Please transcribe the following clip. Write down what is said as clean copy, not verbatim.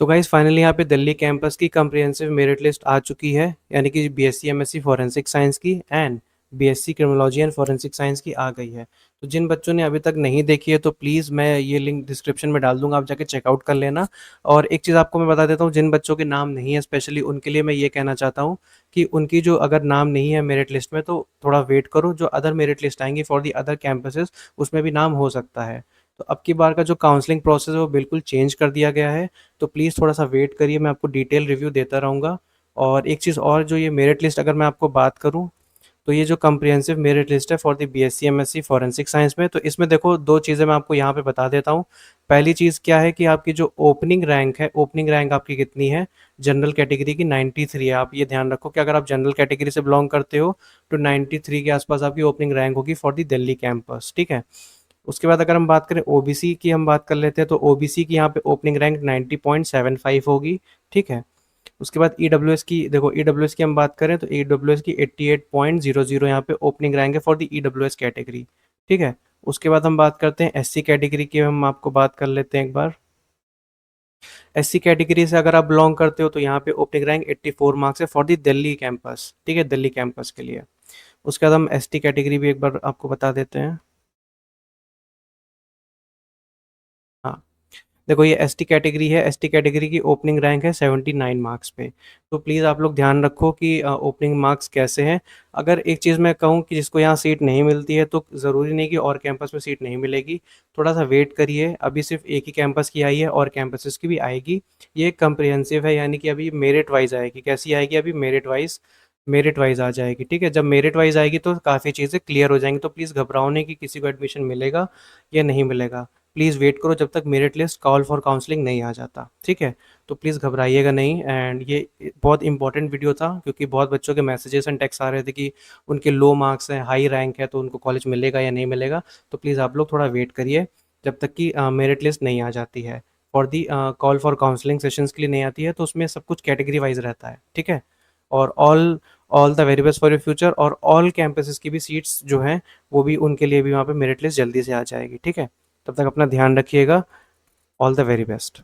तो guys finally यहाँ पे दिल्ली कैंपस की कम्प्रिहेंसिव मेरिट लिस्ट आ चुकी है, यानी कि बीएससी एमएससी फॉरेंसिक साइंस की and BSc criminology and forensic science की आ गई है। तो जिन बच्चों ने अभी तक नहीं देखी है तो प्लीज़ मैं ये लिंक डिस्क्रिप्शन में डाल दूंगा, आप जाके चेकआउट कर लेना। और एक चीज़ आपको मैं बता देता हूँ, जिन बच्चों के नाम नहीं है स्पेशली उनके लिए मैं ये कहना चाहता हूँ कि उनकी जो अगर नाम नहीं है मेरिट लिस्ट में तो थोड़ा वेट करो, जो अदर मेरिट लिस्ट आएंगी फॉर दी अदर कैंपसेस उसमें भी नाम हो सकता है। तो अब की बार का जो काउंसलिंग प्रोसेस है वो बिल्कुल चेंज कर दिया गया है, तो प्लीज़ थोड़ा सा वेट करिए, मैं आपको डिटेल रिव्यू देता रहूँगा। और एक चीज़ और, जो ये मेरिट लिस्ट अगर मैं आपको बात करूँ, तो ये जो कम्प्रिहेंसिव मेरिट लिस्ट है for the BSc MSc forensic science में, तो इसमें देखो दो चीज़ें मैं आपको यहाँ पे बता देता हूँ। पहली चीज़ क्या है कि आपकी जो ओपनिंग रैंक है, ओपनिंग रैंक आपकी कितनी है, जनरल कैटेगरी की 93 है। आप ये ध्यान रखो कि अगर आप जनरल कैटेगरी से बिलोंग करते हो तो 93 के आसपास आपकी ओपनिंग रैंक होगी फॉर द दिल्ली कैंपस, ठीक है। उसके बाद अगर हम बात करें ओबीसी की, हम बात कर लेते हैं, तो ओबीसी की यहाँ पे ओपनिंग रैंक 90.75 होगी, ठीक है। उसके बाद ईडब्ल्यूएस की देखो, ईडब्ल्यूएस की हम बात करें तो ईडब्ल्यूएस की 88.00 यहाँ पे ओपनिंग रैंक है फॉर द ईडब्ल्यूएस कैटेगरी, ठीक है। उसके बाद हम बात करते हैं एससी कैटेगरी की, हम आपको बात कर लेते हैं एक बार। एससी कैटेगरी से अगर आप बिलोंग करते हो तो यहाँ पे ओपनिंग रैंक 84 मार्क्स है फॉर द दिल्ली कैंपस, ठीक है, दिल्ली कैंपस के लिए। उसके बाद हम एसटी कैटेगरी भी एक बार आपको बता देते हैं। हाँ, देखो ये एसटी कैटेगरी है, एसटी कैटेगरी की ओपनिंग रैंक है 79 मार्क्स पे। तो प्लीज़ आप लोग ध्यान रखो कि ओपनिंग मार्क्स कैसे हैं। अगर एक चीज़ मैं कहूँ कि जिसको यहाँ सीट नहीं मिलती है तो ज़रूरी नहीं कि और कैंपस में सीट नहीं मिलेगी, थोड़ा सा वेट करिए। अभी सिर्फ एक ही कैंपस की आई है और कैंपसेस की भी आएगी। ये कम्प्रिहेंसिव है, यानी कि अभी मेरिट वाइज आएगी। कैसी आएगी? अभी मेरिट वाइज आ जाएगी, ठीक है। जब मेरिट वाइज आएगी तो काफ़ी चीज़ें क्लियर हो जाएंगी, तो प्लीज़ घबराओ नहीं कि किसी को एडमिशन मिलेगा या नहीं मिलेगा। प्लीज़ वेट करो जब तक merit list call for counselling नहीं आ जाता, ठीक है। तो प्लीज़ घबराइएगा नहीं। एंड ये बहुत इंपॉर्टेंट वीडियो था क्योंकि बहुत बच्चों के मैसेजेस एंड टेक्स्ट आ रहे थे कि उनके लो मार्क्स हैं, हाई रैंक है, तो उनको कॉलेज मिलेगा या नहीं मिलेगा। तो प्लीज़ आप लोग थोड़ा वेट करिए जब तक कि मेरिट लिस्ट नहीं आ जाती है, for the call for counselling sessions के लिए नहीं आती है, तो उसमें सब कुछ कैटेगरी वाइज रहता है, ठीक है। और all all the very best for your future. और ऑल कैंपसेस की भी सीट्स जो हैं वो भी, उनके लिए भी वहाँ पे मेरिट लिस्ट जल्दी से आ जाएगी, ठीक है। तब तक अपना ध्यान रखिएगा। All the very best.